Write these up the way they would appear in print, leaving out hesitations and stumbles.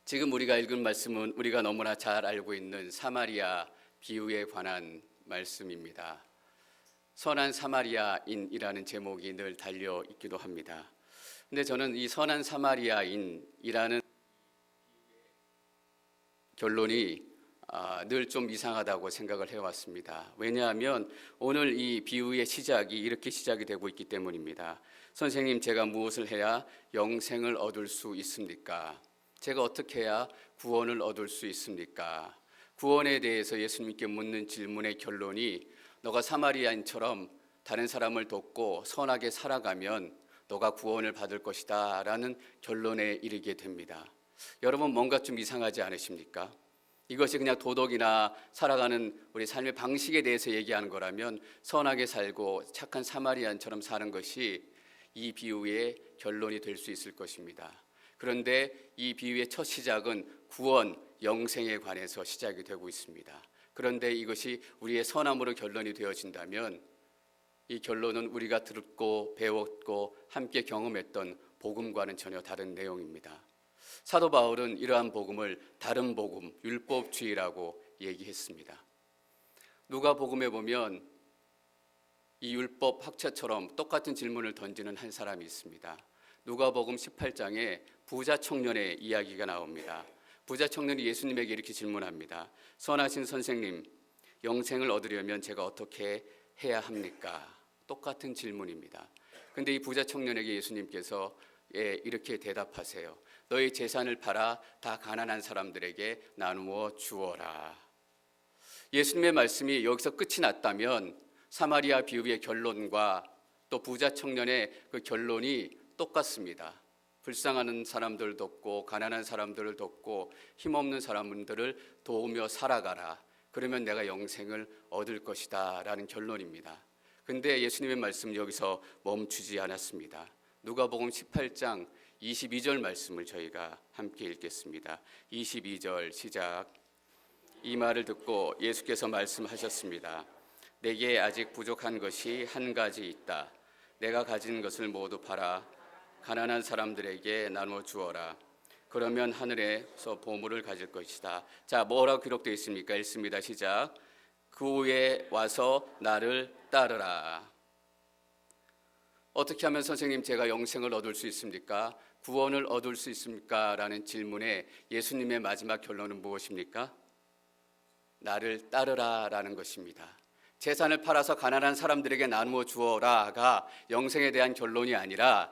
지금 우리가 읽은 말씀은 우리가 너무나 잘 알고 있는 사마리아 비유에 관한 말씀입니다. 선한 사마리아인이라는 제목이 늘 달려 있기도 합니다. 근데 저는 이 선한 사마리아인이라는 결론이 늘 좀 이상하다고 생각을 해왔습니다. 왜냐하면 오늘 이 비유의 시작이 이렇게 시작이 되고 있기 때문입니다. 선생님, 제가 무엇을 해야 영생을 얻을 수 있습니까? 제가 어떻게 해야 구원을 얻을 수 있습니까? 구원에 대해서 예수님께 묻는 질문의 결론이 너가 사마리아인처럼 다른 사람을 돕고 선하게 살아가면 너가 구원을 받을 것이다 라는 결론에 이르게 됩니다. 여러분, 뭔가 좀 이상하지 않으십니까? 이것이 그냥 도덕이나 살아가는 우리 삶의 방식에 대해서 얘기하는 거라면 선하게 살고 착한 사마리아인처럼 사는 것이 이 비유의 결론이 될 수 있을 것입니다. 그런데 이 비유의 첫 시작은 구원, 영생에 관해서 시작이 되고 있습니다. 그런데 이것이 우리의 선함으로 결론이 되어진다면 이 결론은 우리가 듣고 배웠고 함께 경험했던 복음과는 전혀 다른 내용입니다. 사도 바울은 이러한 복음을 다른 복음, 율법주의라고 얘기했습니다. 누가복음에 보면 이 율법 학자처럼 똑같은 질문을 던지는 한 사람이 있습니다. 누가복음 18장에 부자 청년의 이야기가 나옵니다. 부자 청년이 예수님에게 이렇게 질문합니다. 선하신 선생님, 영생을 얻으려면 제가 어떻게 해야 합니까? 똑같은 질문입니다. 근데 이 부자 청년에게 예수님께서 이렇게 대답하세요. 너희 재산을 팔아 다 가난한 사람들에게 나누어 주어라. 예수님의 말씀이 여기서 끝이 났다면 사마리아 비유의 결론과 또 부자 청년의 그 결론이 똑같습니다. 불쌍한 사람들을 돕고 가난한 사람들을 돕고 힘없는 사람들을 도우며 살아가라. 그러면 내가 영생을 얻을 것이다 라는 결론입니다. 근데 예수님의 말씀은 여기서 멈추지 않았습니다. 누가복음 18장 22절 말씀을 저희가 함께 읽겠습니다. 22절 시작. 이 말을 듣고 예수께서 말씀하셨습니다. 내게 아직 부족한 것이 한 가지 있다. 내가 가진 것을 모두 팔아 가난한 사람들에게 나누어 주어라. 그러면 하늘에서 보물을 가질 것이다. 자, 뭐라고 기록되어 있습니까? 읽습니다. 시작. 그 후에 와서 나를 따르라. 어떻게 하면 선생님 제가 영생을 얻을 수 있습니까? 구원을 얻을 수 있습니까? 라는 질문에 예수님의 마지막 결론은 무엇입니까? 나를 따르라 라는 것입니다. 재산을 팔아서 가난한 사람들에게 나누어 주어라가 영생에 대한 결론이 아니라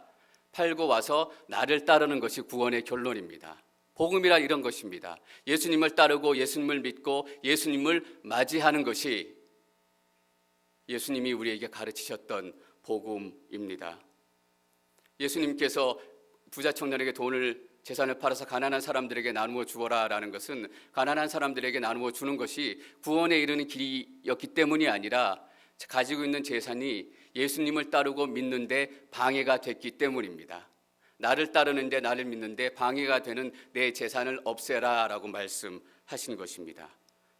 팔고 와서 나를 따르는 것이 구원의 결론입니다. 복음이란 이런 것입니다. 예수님을 따르고 예수님을 믿고 예수님을 맞이하는 것이 예수님이 우리에게 가르치셨던 복음입니다. 예수님께서 부자 청년에게 재산을 팔아서 가난한 사람들에게 나누어 주어라 라는 것은 가난한 사람들에게 나누어 주는 것이 구원에 이르는 길이었기 때문이 아니라 가지고 있는 재산이 예수님을 따르고 믿는데 방해가 됐기 때문입니다. 나를 따르는데 나를 믿는데 방해가 되는 내 재산을 없애라 라고 말씀하신 것입니다.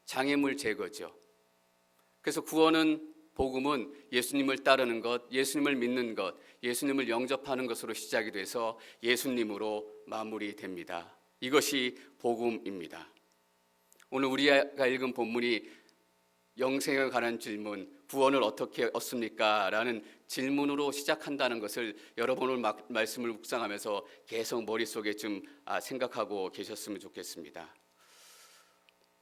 장애물 제거죠. 그래서 구원은 복음은 예수님을 따르는 것, 예수님을 믿는 것, 예수님을 영접하는 것으로 시작이 돼서 예수님으로 마무리됩니다. 이것이 복음입니다. 오늘 우리가 읽은 본문이 영생에 관한 질문, 구원을 어떻게 얻습니까? 라는 질문으로 시작한다는 것을 여러분 오늘 말씀을 묵상하면서 계속 머릿속에 좀 생각하고 계셨으면 좋겠습니다.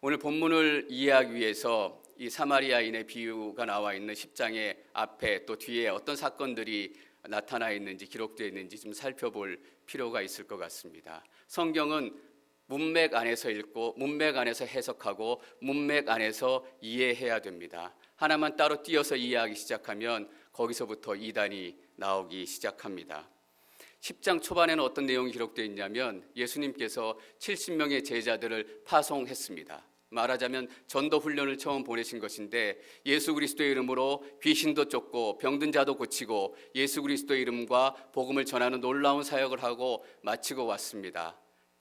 오늘 본문을 이해하기 위해서 이 사마리아인의 비유가 나와 있는 10장의 앞에 또 뒤에 어떤 사건들이 나타나 있는지 기록되어 있는지 좀 살펴볼 필요가 있을 것 같습니다. 성경은 문맥 안에서 읽고 문맥 안에서 해석하고 문맥 안에서 이해해야 됩니다. 하나만 따로 띄어서 이해하기 시작하면 거기서부터 이단이 나오기 시작합니다. 10장 초반에는 어떤 내용이 기록되어 있냐면 예수님께서 70명의 제자들을 파송했습니다. 말하자면 전도 훈련을 처음 보내신 것인데 예수 그리스도의 이름으로 귀신도 쫓고 병든 자도 고치고 예수 그리스도의 이름과 복음을 전하는 놀라운 사역을 하고 마치고 왔습니다.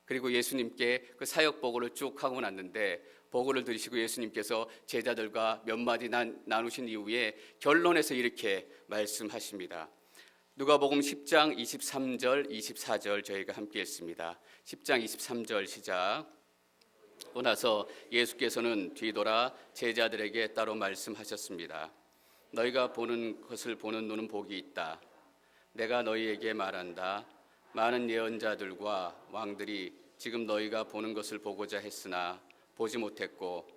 그리고 예수님께 그 사역 보고를 쭉 하고 났는데 보고를 들으시고 예수님께서 제자들과 몇 마디 나누신 이후에 결론에서 이렇게 말씀하십니다. 누가복음 10장 23절 24절 저희가 함께 읽습니다. 10장 23절 시작. 그러고 나서 예수께서는 뒤돌아 제자들에게 따로 말씀하셨습니다. 너희가 보는 것을 보는 눈은 복이 있다. 내가 너희에게 말한다. 많은 예언자들과 왕들이 지금 너희가 보는 것을 보고자 했으나 보지 못했고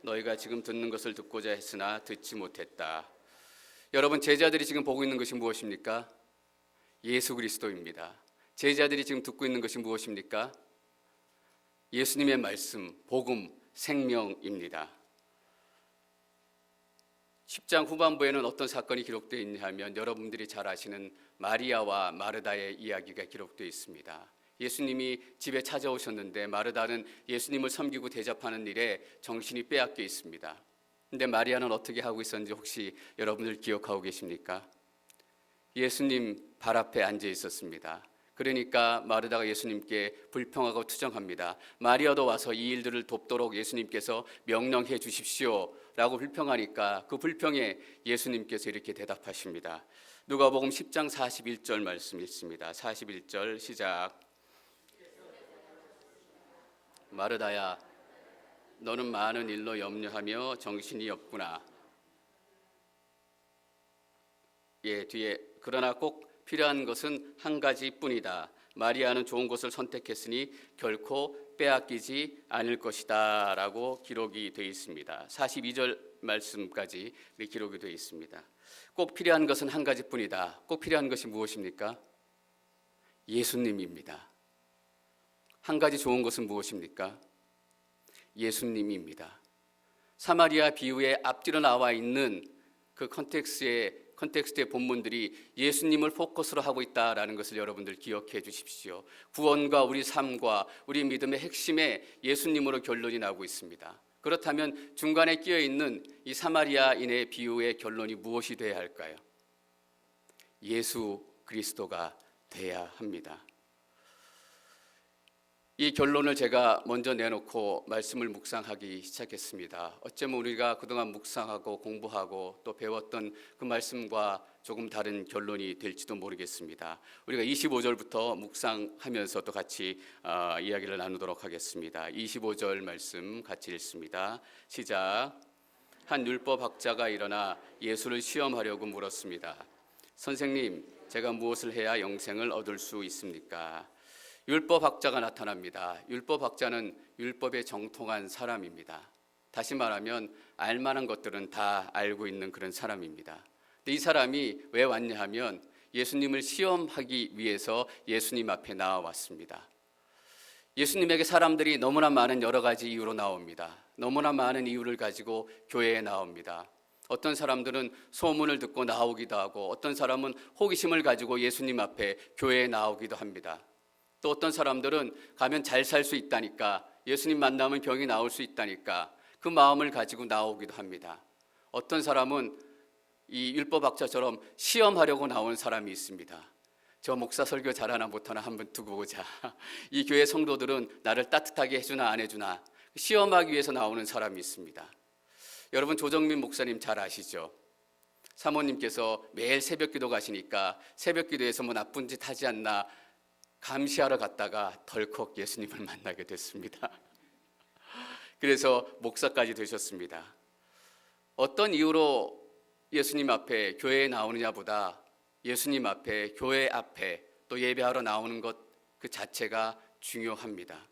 너희가 지금 듣는 것을 듣고자 했으나 듣지 못했다. 여러분, 제자들이 지금 보고 있는 것이 무엇입니까? 예수 그리스도입니다. 제자들이 지금 듣고 있는 것이 무엇입니까? 예수님의 말씀, 복음, 생명입니다. 10장 후반부에는 어떤 사건이 기록되어 있냐면 여러분들이 잘 아시는 마리아와 마르다의 이야기가 기록되어 있습니다. 예수님이 집에 찾아오셨는데 마르다는 예수님을 섬기고 대접하는 일에 정신이 빼앗겨 있습니다. 그런데 마리아는 어떻게 하고 있었는지 혹시 여러분들 기억하고 계십니까? 예수님 발 앞에 앉아 있었습니다. 그러니까 마르다가 예수님께 불평하고 투정합니다. 마리아도 와서 이 일들을 돕도록 예수님께서 명령해 주십시오 라고 불평하니까 그 불평에 예수님께서 이렇게 대답하십니다. 누가복음 10장 41절 말씀 읽습니다. 41절 시작. 마르다야, 너는 많은 일로 염려하며 정신이 없구나. 뒤에 그러나 꼭 필요한 것은 한 가지뿐이다. 마리아는 좋은 것을 선택했으니 결코 빼앗기지 않을 것이다 라고 기록이 되어 있습니다. 42절 말씀까지 기록이 되어 있습니다. 꼭 필요한 것은 한 가지뿐이다. 꼭 필요한 것이 무엇입니까? 예수님입니다. 한 가지 좋은 것은 무엇입니까? 예수님입니다. 사마리아 비유의 앞뒤로 나와 있는 그 컨텍스트의 본문들이 예수님을 포커스로 하고 있다라는 것을 여러분들 기억해 주십시오. 구원과 우리 삶과 우리 믿음의 핵심에 예수님으로 결론이 나고 있습니다. 그렇다면 중간에 끼어 있는 이 사마리아인의 비유의 결론이 무엇이 되어야 할까요? 예수 그리스도가 돼야 합니다. 이 결론을 제가 먼저 내놓고 말씀을 묵상하기 시작했습니다. 어쩌면 우리가 그동안 묵상하고 공부하고 또 배웠던 그 말씀과 조금 다른 결론이 될지도 모르겠습니다. 우리가 25절부터 묵상하면서 또 같이 이야기를 나누도록 하겠습니다. 25절 말씀 같이 읽습니다. 시작. 한 율법학자가 일어나 예수를 시험하려고 물었습니다. 선생님, 제가 무엇을 해야 영생을 얻을 수 있습니까? 율법학자가 나타납니다. 율법학자는 율법에 정통한 사람입니다. 다시 말하면 알만한 것들은 다 알고 있는 그런 사람입니다. 근데 이 사람이 왜 왔냐 하면 예수님을 시험하기 위해서 예수님 앞에 나와왔습니다. 예수님에게 사람들이 너무나 많은 여러 가지 이유로 나옵니다. 너무나 많은 이유를 가지고 교회에 나옵니다. 어떤 사람들은 소문을 듣고 나오기도 하고 어떤 사람은 호기심을 가지고 예수님 앞에 교회에 나오기도 합니다. 또 어떤 사람들은 가면 잘 살 수 있다니까, 예수님 만나면 병이 나올 수 있다니까 그 마음을 가지고 나오기도 합니다. 어떤 사람은 이 율법학자처럼 시험하려고 나온 사람이 있습니다. 저 목사 설교 잘하나 못하나 한번 두고 보자. 이 교회 성도들은 나를 따뜻하게 해주나 안 해주나 시험하기 위해서 나오는 사람이 있습니다. 여러분, 조정민 목사님 잘 아시죠? 사모님께서 매일 새벽기도 가시니까 새벽기도에서 뭐 나쁜 짓 하지 않나 감시하러 갔다가 덜컥 예수님을 만나게 됐습니다. 그래서 목사까지 되셨습니다. 어떤 이유로 예수님 앞에 교회에 나오느냐보다 예수님 앞에, 교회 앞에 또 예배하러 나오는 것 그 자체가 중요합니다.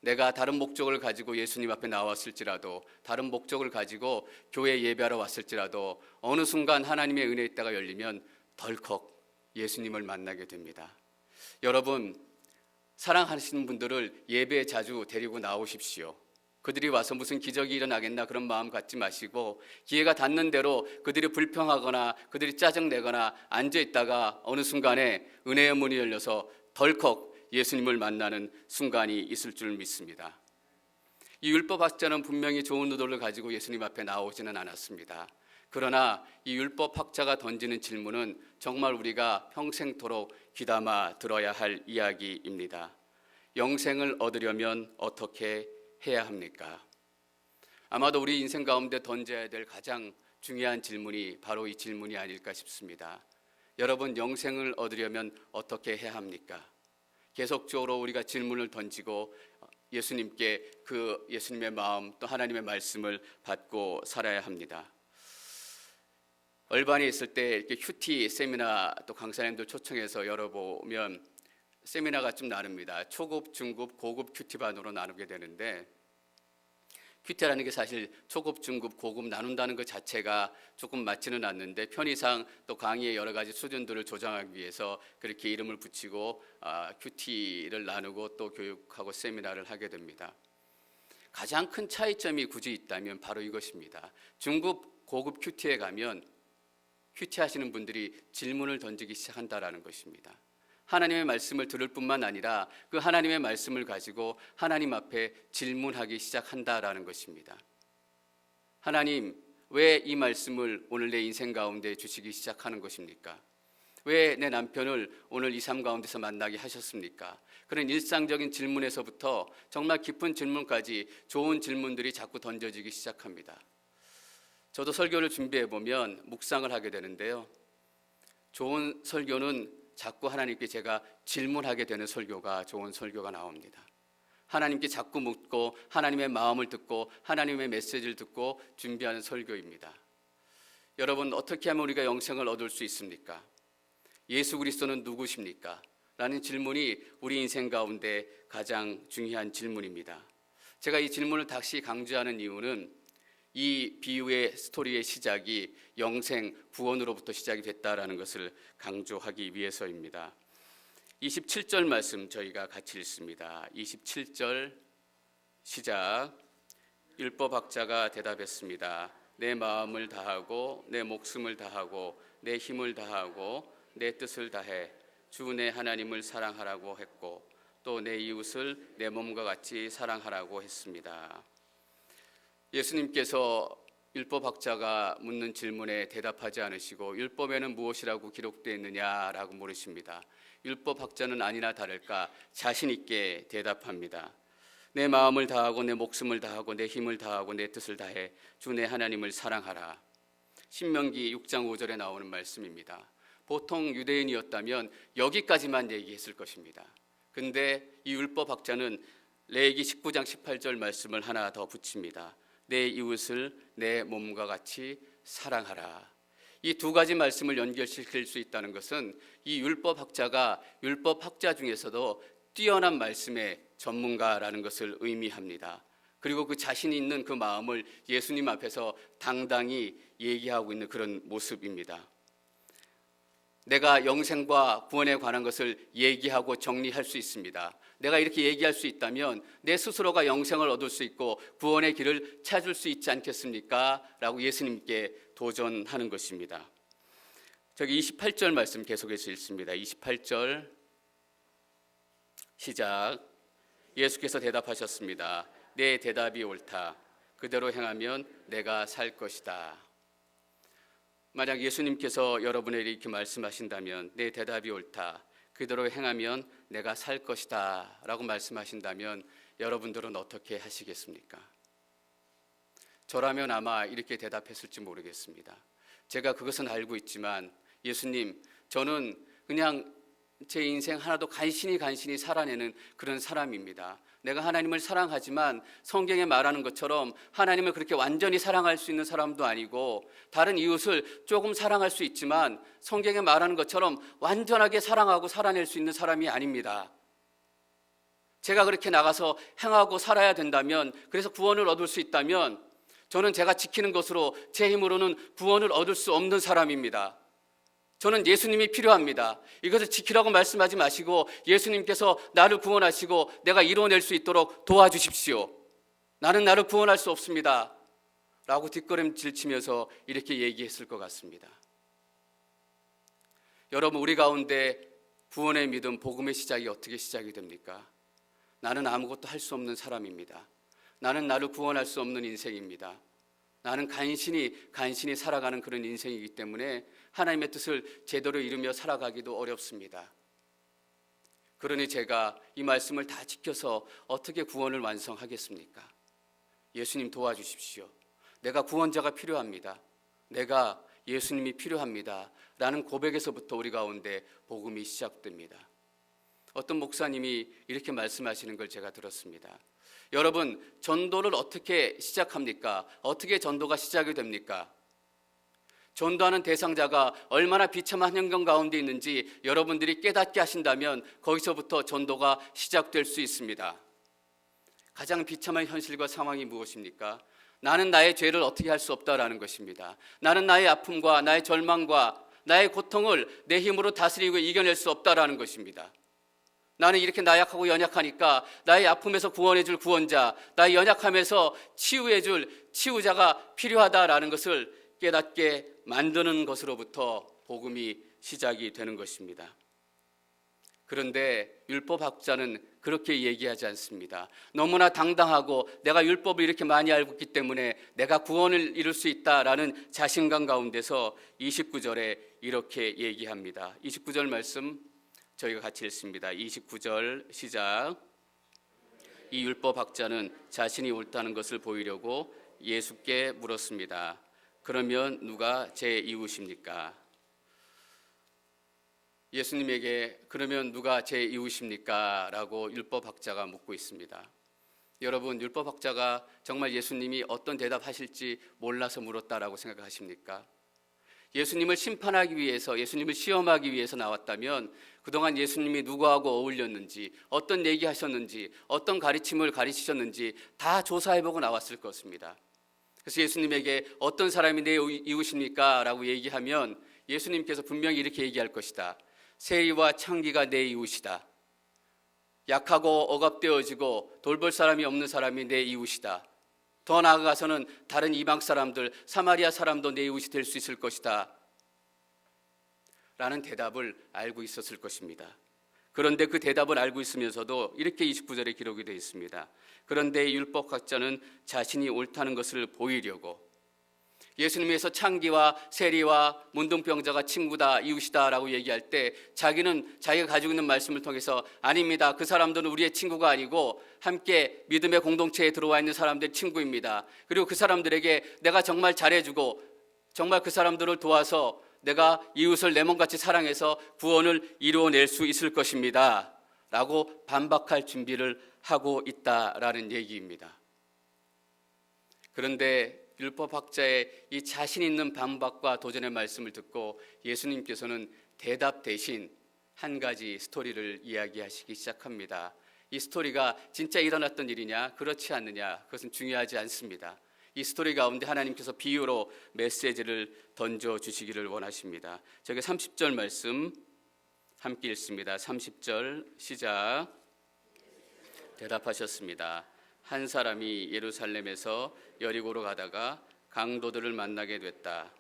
내가 다른 목적을 가지고 예수님 앞에 나왔을지라도, 다른 목적을 가지고 교회 예배하러 왔을지라도 어느 순간 하나님의 은혜의 때가 열리면 덜컥 예수님을 만나게 됩니다. 여러분, 사랑하시는 분들을 예배에 자주 데리고 나오십시오. 그들이 와서 무슨 기적이 일어나겠나 그런 마음 갖지 마시고 기회가 닿는 대로 그들이 불평하거나 그들이 짜증내거나 앉아있다가 어느 순간에 은혜의 문이 열려서 덜컥 예수님을 만나는 순간이 있을 줄 믿습니다. 이 율법학자는 분명히 좋은 의도를 가지고 예수님 앞에 나오지는 않았습니다. 그러나 이 율법학자가 던지는 질문은 정말 우리가 평생토록 귀담아 들어야 할 이야기입니다. 영생을 얻으려면 어떻게 해야 합니까? 아마도 우리 인생 가운데 던져야 될 가장 중요한 질문이 바로 이 질문이 아닐까 싶습니다. 여러분, 영생을 얻으려면 어떻게 해야 합니까? 계속적으로 우리가 질문을 던지고 예수님께 그 예수님의 마음 또 하나님의 말씀을 받고 살아야 합니다. 얼반에 있을 때 이렇게 큐티 세미나 또 강사님들 초청해서 열어보면 세미나가 좀 나눕니다. 초급, 중급, 고급 큐티반으로 나누게 되는데, 큐티라는 게 사실 초급, 중급, 고급 나눈다는 것 자체가 조금 맞지는 않는데, 편의상 또 강의의 여러 가지 수준들을 조정하기 위해서 그렇게 이름을 붙이고 큐티를 나누고 또 교육하고 세미나를 하게 됩니다. 가장 큰 차이점이 굳이 있다면 바로 이것입니다. 중급, 고급 큐티에 가면 큐티 하시는 분들이 질문을 던지기 시작한다라는 것입니다. 하나님의 말씀을 들을 뿐만 아니라 그 하나님의 말씀을 가지고 하나님 앞에 질문하기 시작한다라는 것입니다. 하나님, 왜 이 말씀을 오늘 내 인생 가운데 주시기 시작하는 것입니까? 왜 내 남편을 오늘 이 삶 가운데서 만나게 하셨습니까? 그런 일상적인 질문에서부터 정말 깊은 질문까지 좋은 질문들이 자꾸 던져지기 시작합니다. 저도 설교를 준비해 보면 묵상을 하게 되는데요. 좋은 설교는 자꾸 하나님께 제가 질문하게 되는 설교가 좋은 설교가 나옵니다. 하나님께 자꾸 묻고 하나님의 마음을 듣고 하나님의 메시지를 듣고 준비하는 설교입니다. 여러분, 어떻게 하면 우리가 영생을 얻을 수 있습니까? 예수 그리스도는 누구십니까? 라는 질문이 우리 인생 가운데 가장 중요한 질문입니다. 제가 이 질문을 다시 강조하는 이유는 이 비유의 스토리의 시작이 영생, 구원으로부터 시작이 됐다라는 것을 강조하기 위해서입니다. 27절 말씀 저희가 같이 읽습니다. 27절 시작. 율법학자가 대답했습니다. 내 마음을 다하고 내 목숨을 다하고 내 힘을 다하고 내 뜻을 다해 주 내 하나님을 사랑하라고 했고 또 내 이웃을 내 몸과 같이 사랑하라고 했습니다. 예수님께서 율법학자가 묻는 질문에 대답하지 않으시고 율법에는 무엇이라고 기록되어 있느냐라고 물으십니다. 율법학자는 아니나 다를까 자신 있게 대답합니다. 내 마음을 다하고 내 목숨을 다하고 내 힘을 다하고 내 뜻을 다해 주 내 하나님을 사랑하라. 신명기 6장 5절에 나오는 말씀입니다. 보통 유대인이었다면 여기까지만 얘기했을 것입니다. 근데 이 율법학자는 레위기 19장 18절 말씀을 하나 더 붙입니다. 내 이웃을 내 몸과 같이 사랑하라. 이 두 가지 말씀을 연결시킬 수 있다는 것은 이 율법학자가 율법학자 중에서도 뛰어난 말씀의 전문가라는 것을 의미합니다. 그리고 그 자신 있는 그 마음을 예수님 앞에서 당당히 얘기하고 있는 그런 모습입니다. 내가 영생과 구원에 관한 것을 얘기하고 정리할 수 있습니다. 내가 이렇게 얘기할 수 있다면 내 스스로가 영생을 얻을 수 있고 구원의 길을 찾을 수 있지 않겠습니까? 라고 예수님께 도전하는 것입니다. 저기 28절 말씀 계속해서 읽습니다. 28절 시작. 예수께서 대답하셨습니다. 내 대답이 옳다. 그대로 행하면 내가 살 것이다. 만약 예수님께서 여러분에게 이렇게 말씀하신다면 내 대답이 옳다. 그대로 행하면 내가 살 것이다 라고 말씀하신다면 여러분들은 어떻게 하시겠습니까? 저라면 아마 이렇게 대답했을지 모르겠습니다. 제가 그것은 알고 있지만 예수님, 저는 그냥 제 인생 하나도 간신히 살아내는 그런 사람입니다. 내가 하나님을 사랑하지만 성경에 말하는 것처럼 하나님을 그렇게 완전히 사랑할 수 있는 사람도 아니고 다른 이웃을 조금 사랑할 수 있지만 성경에 말하는 것처럼 완전하게 사랑하고 살아낼 수 있는 사람이 아닙니다. 제가 그렇게 나가서 행하고 살아야 된다면, 그래서 구원을 얻을 수 있다면 저는 제가 지키는 것으로 제 힘으로는 구원을 얻을 수 없는 사람입니다. 저는 예수님이 필요합니다. 이것을 지키라고 말씀하지 마시고 예수님께서 나를 구원하시고 내가 이루어낼 수 있도록 도와주십시오. 나는 나를 구원할 수 없습니다. 라고 뒷걸음질 치면서 이렇게 얘기했을 것 같습니다. 여러분, 우리 가운데 구원의 믿음, 복음의 시작이 어떻게 시작이 됩니까? 나는 아무것도 할 수 없는 사람입니다. 나는 나를 구원할 수 없는 인생입니다. 나는 간신히 살아가는 그런 인생이기 때문에 하나님의 뜻을 제대로 이루며 살아가기도 어렵습니다. 그러니 제가 이 말씀을 다 지켜서 어떻게 구원을 완성하겠습니까? 예수님 도와주십시오. 내가 구원자가 필요합니다. 내가 예수님이 필요합니다 라는 고백에서부터 우리 가운데 복음이 시작됩니다. 어떤 목사님이 이렇게 말씀하시는 걸 제가 들었습니다. 여러분, 전도를 어떻게 시작합니까? 어떻게 전도가 시작이 됩니까? 전도하는 대상자가 얼마나 비참한 환경 가운데 있는지 여러분들이 깨닫게 하신다면 거기서부터 전도가 시작될 수 있습니다. 가장 비참한 현실과 상황이 무엇입니까? 나는 나의 죄를 어떻게 할 수 없다라는 것입니다. 나는 나의 아픔과 나의 절망과 나의 고통을 내 힘으로 다스리고 이겨낼 수 없다라는 것입니다. 나는 이렇게 나약하고 연약하니까 나의 아픔에서 구원해 줄 구원자, 나의 연약함에서 치유해 줄 치유자가 필요하다라는 것을 깨닫게 만드는 것으로부터 복음이 시작이 되는 것입니다. 그런데 율법학자는 그렇게 얘기하지 않습니다. 너무나 당당하고 내가 율법을 이렇게 많이 알고 있기 때문에 내가 구원을 이룰 수 있다라는 자신감 가운데서 29절에 이렇게 얘기합니다. 29절 말씀 저희가 같이 읽습니다. 29절 시작. 이 율법학자는 자신이 옳다는 것을 보이려고 예수께 물었습니다. 그러면 누가 제 이웃입니까? 예수님에게 그러면 누가 제 이웃입니까? 라고 율법학자가 묻고 있습니다. 여러분, 율법학자가 정말 예수님이 어떤 대답하실지 몰라서 물었다라고 생각하십니까? 예수님을 심판하기 위해서, 예수님을 시험하기 위해서 나왔다면 그동안 예수님이 누구하고 어울렸는지, 어떤 얘기하셨는지, 어떤 가르침을 가르치셨는지 다 조사해보고 나왔을 것입니다. 그래서 예수님에게 어떤 사람이 내 이웃입니까? 라고 얘기하면 예수님께서 분명히 이렇게 얘기할 것이다. 세리와 창기가 내 이웃이다. 약하고 억압되어지고 돌볼 사람이 없는 사람이 내 이웃이다. 더 나아가서는 다른 이방 사람들, 사마리아 사람도 내 이웃이 될 수 있을 것이다 라는 대답을 알고 있었을 것입니다. 그런데 그 대답을 알고 있으면서도 이렇게 29절에 기록이 되어 있습니다. 그런데 율법학자는 자신이 옳다는 것을 보이려고 예수님께서 창기와 세리와 문둥병자가 친구다, 이웃이다 라고 얘기할 때 자기는 자기가 가지고 있는 말씀을 통해서 아닙니다. 그 사람들은 우리의 친구가 아니고 함께 믿음의 공동체에 들어와 있는 사람들의 친구입니다. 그리고 그 사람들에게 내가 정말 잘해주고 정말 그 사람들을 도와서 내가 이웃을 내 몸같이 사랑해서 구원을 이루어낼 수 있을 것입니다 라고 반박할 준비를 하고 있다라는 얘기입니다. 그런데 율법학자의 이 자신 있는 반박과 도전의 말씀을 듣고 예수님께서는 대답 대신 한 가지 스토리를 이야기하시기 시작합니다. 이 스토리가 진짜 일어났던 일이냐 그렇지 않느냐 그것은 중요하지 않습니다. 이 스토리 가운데 하나님께서 비유로 메시지를 던져주시기를 원하십니다. 저기 30절 말씀 함께 읽습니다. 30절 시작. 대답하셨습니다. 한 사람이 예루살렘에서 여리고로 가다가 강도들을 만나게 됐다.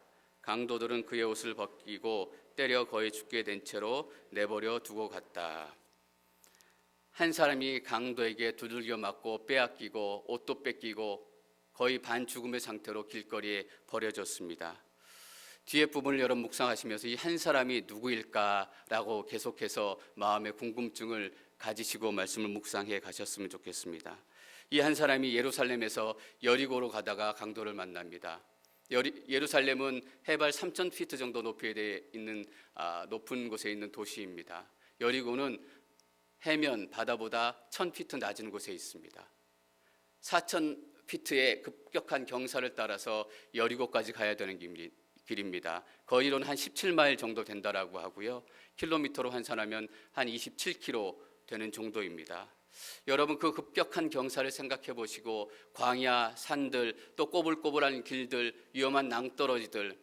강도들은 그의 옷을 벗기고 때려 거의 죽게 된 채로 내버려 두고 갔다. 한 사람이 강도에게 두들겨 맞고 빼앗기고 옷도 뺏기고 거의 반죽음의 상태로 길거리에 버려졌습니다. 뒤에 부분을 여러분 묵상하시면서 이 한 사람이 누구일까라고 계속해서 마음의 궁금증을 가지시고 말씀을 묵상해 가셨으면 좋겠습니다. 이 한 사람이 예루살렘에서 여리고로 가다가 강도를 만납니다. 예루살렘은 해발 3,000피트 정도 높이에 있는 높은 곳에 있는 도시입니다. 여리고는 해면 바다보다 1,000피트 낮은 곳에 있습니다. 4,000피트의 급격한 경사를 따라서 여리고까지 가야 되는 길입니다. 거리로는 한 17마일 정도 된다라고 하고요. 킬로미터로 환산하면 한 27km 되는 정도입니다. 여러분 그 급격한 경사를 생각해 보시고 광야, 산들, 또 꼬불꼬불한 길들, 위험한 낭떠러지들,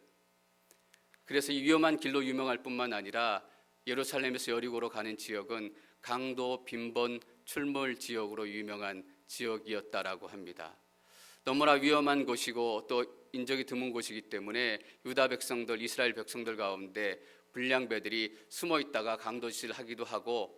그래서 이 위험한 길로 유명할 뿐만 아니라 예루살렘에서 여리고로 가는 지역은 강도, 빈번, 출몰 지역으로 유명한 지역이었다라고 합니다. 너무나 위험한 곳이고 또 인적이 드문 곳이기 때문에 유다 백성들, 이스라엘 백성들 가운데 불량배들이 숨어 있다가 강도짓을 하기도 하고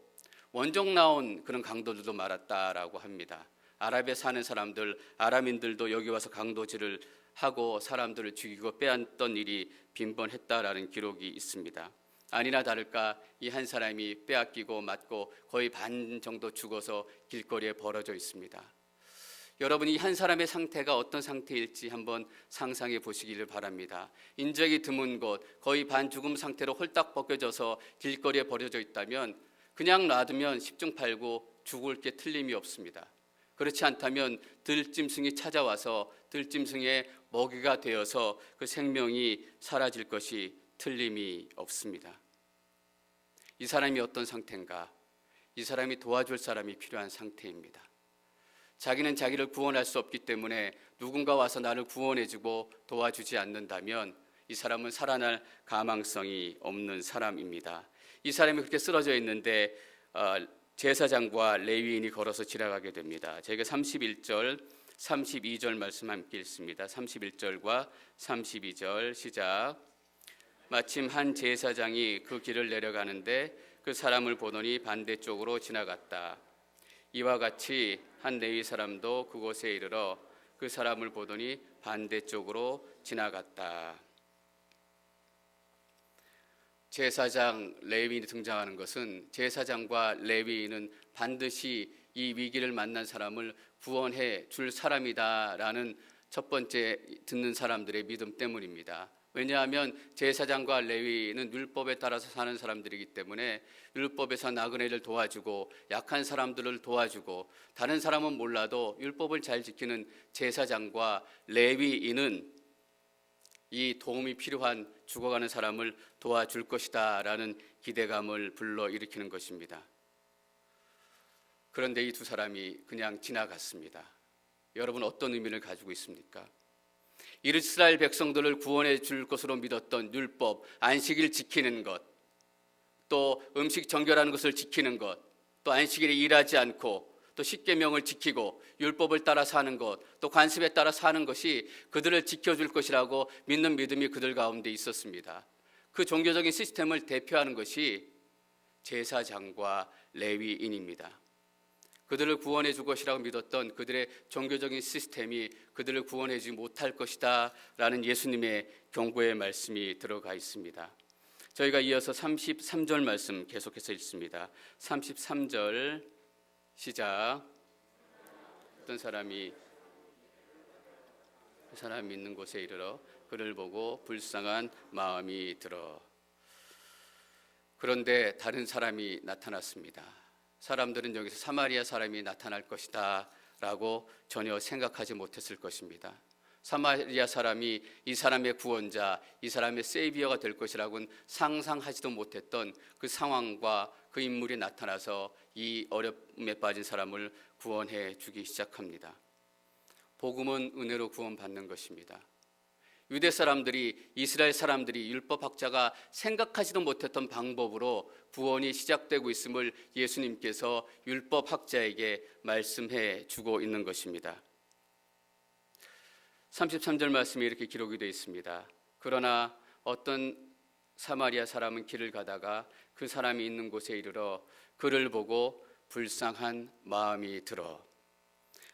원정 나온 그런 강도들도 많았다라고 합니다. 아랍에 사는 사람들, 아람인들도 여기 와서 강도질을 하고 사람들을 죽이고 빼앗던 일이 빈번했다라는 기록이 있습니다. 아니나 다를까 이 한 사람이 빼앗기고 맞고 거의 반 정도 죽어서 길거리에 벌어져 있습니다. 여러분이 한 사람의 상태가 어떤 상태일지 한번 상상해 보시기를 바랍니다. 인적이 드문 곳, 거의 반죽음 상태로 홀딱 벗겨져서 길거리에 버려져 있다면 그냥 놔두면 10중 8구 죽을 게 틀림이 없습니다. 그렇지 않다면 들짐승이 찾아와서 들짐승의 먹이가 되어서 그 생명이 사라질 것이 틀림이 없습니다. 이 사람이 어떤 상태인가? 이 사람이 도와줄 사람이 필요한 상태입니다. 자기는 자기를 구원할 수 없기 때문에 누군가 와서 나를 구원해주고 도와주지 않는다면 이 사람은 살아날 가망성이 없는 사람입니다. 이 사람이 그렇게 쓰러져 있는데 제사장과 레위인이 걸어서 지나가게 됩니다. 제가 31절, 32절 말씀 함께 읽습니다. 31절과 32절 시작. 마침 한 제사장이 그 길을 내려가는데 그 사람을 보더니 반대쪽으로 지나갔다. 이와 같이 한 레위 사람도 그곳에 이르러 그 사람을 보더니 반대쪽으로 지나갔다. 제사장, 레위인이 등장하는 것은 제사장과 레위인은 반드시 이 위기를 만난 사람을 구원해 줄 사람이다라는 첫 번째 듣는 사람들의 믿음 때문입니다. 왜냐하면 제사장과 레위인은 율법에 따라서 사는 사람들이기 때문에 율법에서 나그네를 도와주고 약한 사람들을 도와주고 다른 사람은 몰라도 율법을 잘 지키는 제사장과 레위인은 이 도움이 필요한 죽어가는 사람을 도와줄 것이다 라는 기대감을 불러일으키는 것입니다. 그런데 이 두 사람이 그냥 지나갔습니다. 여러분 어떤 의미를 가지고 있습니까? 이스라엘 백성들을 구원해 줄 것으로 믿었던 율법, 안식일 지키는 것, 또 음식 정결하는 것을 지키는 것, 또 안식일에 일하지 않고 또 십계명을 지키고 율법을 따라 사는 것, 또 관습에 따라 사는 것이 그들을 지켜줄 것이라고 믿는 믿음이 그들 가운데 있었습니다. 그 종교적인 시스템을 대표하는 것이 제사장과 레위인입니다. 그들을 구원해 줄 것이라고 믿었던 그들의 종교적인 시스템이 그들을 구원해 주지 못할 것이다 라는 예수님의 경고의 말씀이 들어가 있습니다. 저희가 이어서 33절 말씀 계속해서 읽습니다. 33절 시작. 어떤 사람이 있는 곳에 이르러 그를 보고 불쌍한 마음이 들어. 그런데 다른 사람이 나타났습니다. 사람들은 여기서 사마리아 사람이 나타날 것이다 라고 전혀 생각하지 못했을 것입니다. 사마리아 사람이 이 사람의 구원자, 이 사람의 세이비어가 될 것이라고는 상상하지도 못했던 그 상황과 그 인물이 나타나서 이 어려움에 빠진 사람을 구원해 주기 시작합니다. 복음은 은혜로 구원받는 것입니다. 유대 사람들이, 이스라엘 사람들이 율법학자가 생각하지도 못했던 방법으로 구원이 시작되고 있음을 예수님께서 율법학자에게 말씀해 주고 있는 것입니다. 33절 말씀에 이렇게 기록이 되어 있습니다. 그러나 어떤 사마리아 사람은 길을 가다가 그 사람이 있는 곳에 이르러 그를 보고 불쌍한 마음이 들어.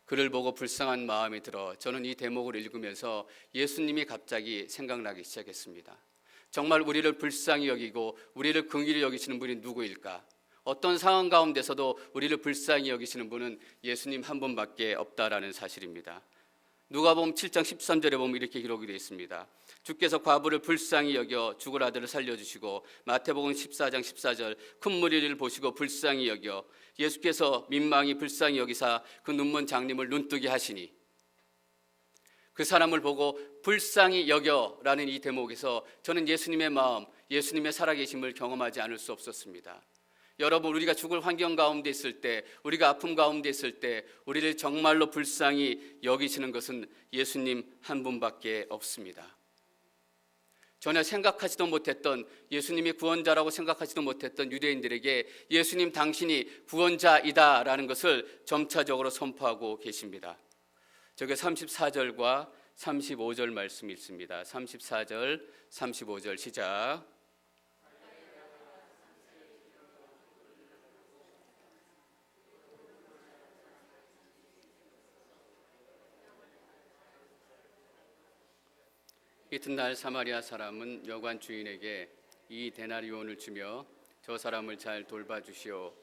그를 보고 불쌍한 마음이 들어. 저는 이 대목을 읽으면서 예수님이 갑자기 생각나기 시작했습니다. 정말 우리를 불쌍히 여기고 우리를 긍휼히 여기시는 분이 누구일까? 어떤 상황 가운데서도 우리를 불쌍히 여기시는 분은 예수님 한 분밖에 없다라는 사실입니다. 누가복음 7장 13절에 보면 이렇게 기록이 되어 있습니다. 주께서 과부를 불쌍히 여겨 죽을 아들을 살려주시고, 마태복음 14장 14절 큰 무리를 보시고 불쌍히 여겨 예수께서 민망히 불쌍히 여기사 그 눈먼 장님을 눈뜨게 하시니, 그 사람을 보고 불쌍히 여겨라는 이 대목에서 저는 예수님의 마음, 예수님의 살아계심을 경험하지 않을 수 없었습니다. 여러분, 우리가 죽을 환경 가운데 있을 때, 우리가 아픔 가운데 있을 때 우리를 정말로 불쌍히 여기시는 것은 예수님 한 분밖에 없습니다. 전혀 생각하지도 못했던, 예수님이 구원자라고 생각하지도 못했던 유대인들에게 예수님 당신이 구원자이다라는 것을 점차적으로 선포하고 계십니다. 저게 34절과 35절 말씀 읽습니다. 34절, 35절 시작. 이튿날 사마리아 사람은 여관 주인에게 이 데나리온을 주며 저 사람을 잘 돌봐주시오.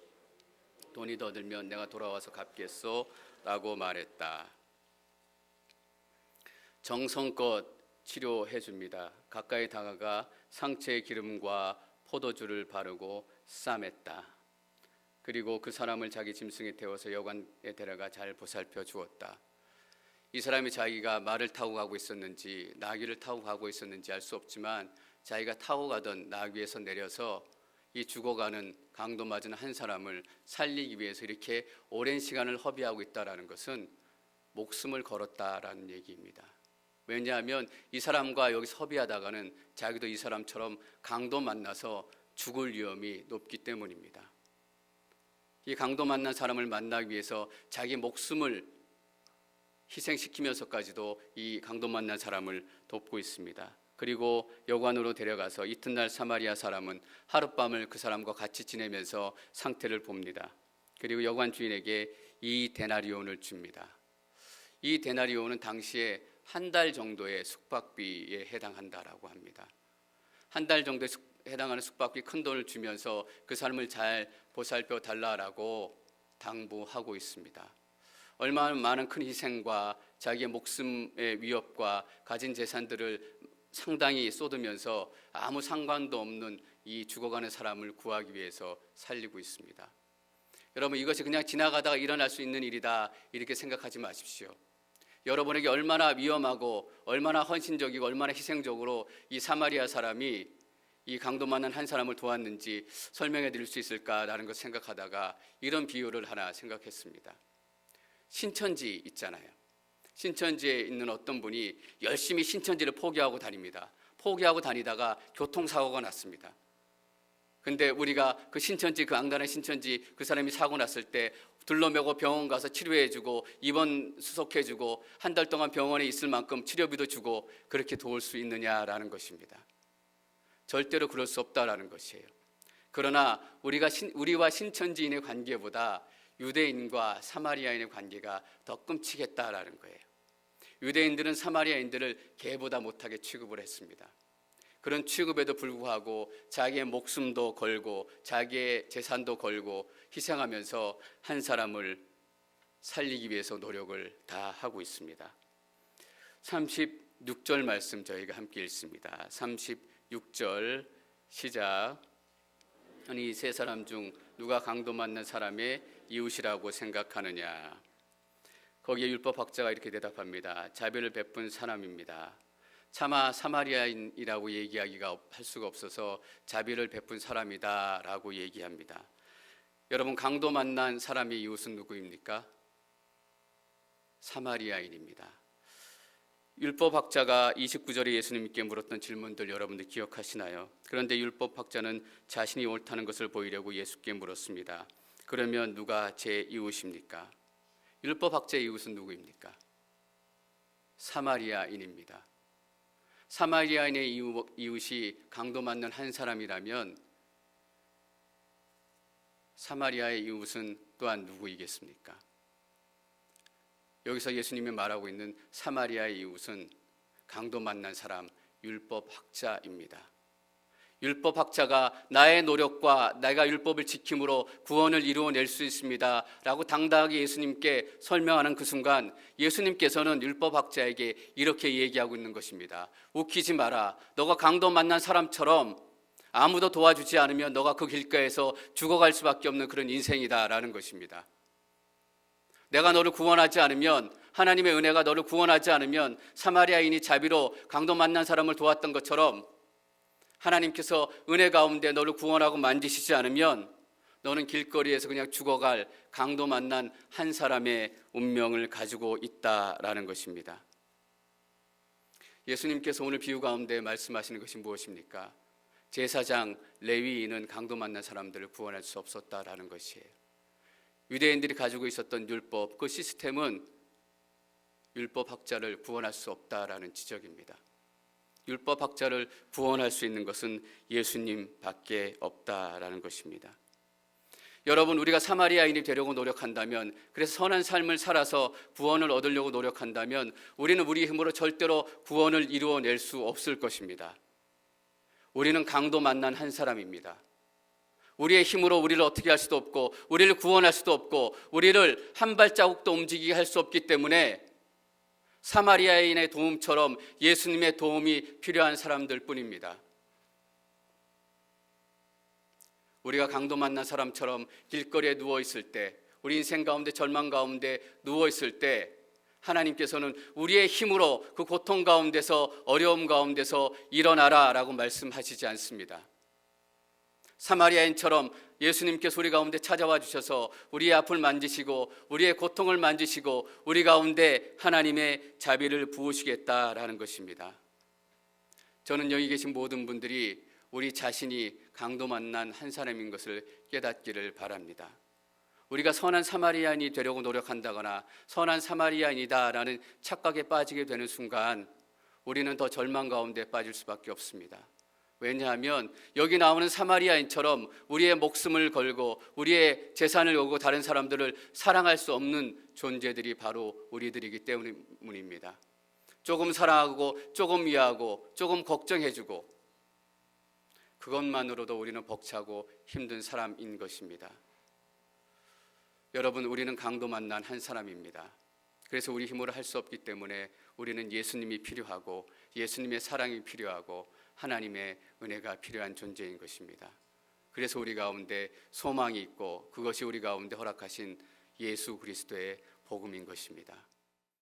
돈이 더 들면 내가 돌아와서 갚겠소 라고 말했다. 정성껏 치료해 줍니다. 가까이 다가가 상처에 기름과 포도주를 바르고 싸맸다. 그리고 그 사람을 자기 짐승에 태워서 여관에 데려가 잘 보살펴 주었다. 이 사람이 자기가 말을 타고 가고 있었는지 나귀를 타고 가고 있었는지 알 수 없지만 자기가 타고 가던 나귀에서 내려서 이 죽어가는 강도 맞은 한 사람을 살리기 위해서 이렇게 오랜 시간을 허비하고 있다는 것은 목숨을 걸었다라는 얘기입니다. 왜냐하면 이 사람과 여기서 허비하다가는 자기도 이 사람처럼 강도 만나서 죽을 위험이 높기 때문입니다. 이 강도 만난 사람을 만나기 위해서 자기 목숨을 희생시키면서까지도 이 강도 만난 사람을 돕고 있습니다. 그리고 여관으로 데려가서 이튿날 사마리아 사람은 하룻밤을 그 사람과 같이 지내면서 상태를 봅니다. 그리고 여관 주인에게 이 데나리온을 줍니다. 이 데나리온은 당시에 한 달 정도의 숙박비에 해당한다라고 합니다. 한 달 정도에 해당하는 숙박비 큰 돈을 주면서 그 사람을 잘 보살펴 달라라고 당부하고 있습니다. 얼마나 많은 큰 희생과 자기의 목숨의 위협과 가진 재산들을 상당히 쏟으면서 아무 상관도 없는 이 죽어가는 사람을 구하기 위해서 살리고 있습니다. 여러분, 이것이 그냥 지나가다가 일어날 수 있는 일이다 이렇게 생각하지 마십시오. 여러분에게 얼마나 위험하고 얼마나 헌신적이고 얼마나 희생적으로 이 사마리아 사람이 이 강도 만난 한 사람을 도왔는지 설명해 드릴 수 있을까라는 것 생각하다가 이런 비유를 하나 생각했습니다. 신천지 있잖아요. 신천지에 있는 어떤 분이 열심히 신천지를 포기하고 다닙니다. 포기하고 다니다가 교통사고가 났습니다. 근데 우리가 그 신천지, 그 앙단의 신천지 그 사람이 사고 났을 때 둘러매고 병원 가서 치료해주고 입원 수속해주고 한 달 동안 병원에 있을 만큼 치료비도 주고 그렇게 도울 수 있느냐라는 것입니다. 절대로 그럴 수 없다라는 것이에요. 그러나 우리와 신천지인의 관계보다 유대인과 사마리아인의 관계가 더 끔찍했다라는 거예요. 유대인들은 사마리아인들을 개보다 못하게 취급을 했습니다. 그런 취급에도 불구하고 자기의 목숨도 걸고 자기의 재산도 걸고 희생하면서 한 사람을 살리기 위해서 노력을 다 하고 있습니다. 36절 말씀 저희가 함께 읽습니다. 36절 시작. 아니 세 사람 중 누가 강도 만난 사람의 이웃이라고 생각하느냐. 거기에 율법학자가 이렇게 대답합니다. 자비를 베푼 사람입니다. 차마 사마리아인이라고 얘기하기가 할 수가 없어서 자비를 베푼 사람이다라고 얘기합니다. 여러분, 강도 만난 사람의 이웃은 누구입니까? 사마리아인입니다. 율법학자가 29절에 예수님께 물었던 질문들 여러분들 기억하시나요? 그런데 율법학자는 자신이 옳다는 것을 보이려고 예수께 물었습니다. 그러면 누가 제 이웃입니까? 율법학자의 이웃은 누구입니까? 사마리아인입니다. 사마리아인의 이웃이 강도 맞는 한 사람이라면 사마리아의 이웃은 또한 누구이겠습니까? 여기서 예수님이 말하고 있는 사마리아의 이웃은 강도 만난 사람, 율법학자입니다. 율법학자가 나의 노력과 내가 율법을 지킴으로 구원을 이루어낼 수 있습니다 라고 당당하게 예수님께 설명하는 그 순간 예수님께서는 율법학자에게 이렇게 얘기하고 있는 것입니다. 웃기지 마라. 너가 강도 만난 사람처럼 아무도 도와주지 않으면 너가 그 길가에서 죽어갈 수밖에 없는 그런 인생이다 라는 것입니다. 내가 너를 구원하지 않으면, 하나님의 은혜가 너를 구원하지 않으면 사마리아인이 자비로 강도 만난 사람을 도왔던 것처럼 하나님께서 은혜 가운데 너를 구원하고 만지시지 않으면 너는 길거리에서 그냥 죽어갈 강도 만난 한 사람의 운명을 가지고 있다라는 것입니다. 예수님께서 오늘 비유 가운데 말씀하시는 것이 무엇입니까? 제사장 레위인은 강도 만난 사람들을 구원할 수 없었다라는 것이에요. 유대인들이 가지고 있었던 율법, 그 시스템은 율법학자를 구원할 수 없다라는 지적입니다. 율법학자를 구원할 수 있는 것은 예수님밖에 없다라는 것입니다. 여러분, 우리가 사마리아인이 되려고 노력한다면, 그래서 선한 삶을 살아서 구원을 얻으려고 노력한다면 우리는 우리 힘으로 절대로 구원을 이루어낼 수 없을 것입니다. 우리는 강도 만난 한 사람입니다. 우리의 힘으로 우리를 어떻게 할 수도 없고 우리를 구원할 수도 없고 우리를 한 발자국도 움직이게 할 수 없기 때문에 사마리아인의 도움처럼 예수님의 도움이 필요한 사람들 뿐입니다. 우리가 강도 만난 사람처럼 길거리에 누워 있을 때, 우리 인생 가운데 절망 가운데 누워 있을 때 하나님께서는 우리의 힘으로 그 고통 가운데서, 어려움 가운데서 일어나라라고 말씀하시지 않습니다. 사마리아인처럼 예수님께서 우리 가운데 찾아와 주셔서 우리의 아픔을 만지시고 우리의 고통을 만지시고 우리 가운데 하나님의 자비를 부으시겠다라는 것입니다. 저는 여기 계신 모든 분들이 우리 자신이 강도 만난 한 사람인 것을 깨닫기를 바랍니다. 우리가 선한 사마리아인이 되려고 노력한다거나 선한 사마리아인이다라는 착각에 빠지게 되는 순간 우리는 더 절망 가운데 빠질 수밖에 없습니다. 왜냐하면 여기 나오는 사마리아인처럼 우리의 목숨을 걸고 우리의 재산을 걸고 다른 사람들을 사랑할 수 없는 존재들이 바로 우리들이기 때문입니다. 조금 사랑하고 조금 위하고 조금 걱정해주고 그것만으로도 우리는 벅차고 힘든 사람인 것입니다. 여러분, 우리는 강도 만난 한 사람입니다. 그래서 우리 힘으로 할 수 없기 때문에 우리는 예수님이 필요하고 예수님의 사랑이 필요하고 하나님의 은혜가 필요한 존재인 것입니다. 그래서 우리 가운데 소망이 있고 그것이 우리 가운데 허락하신 예수 그리스도의 복음인 것입니다.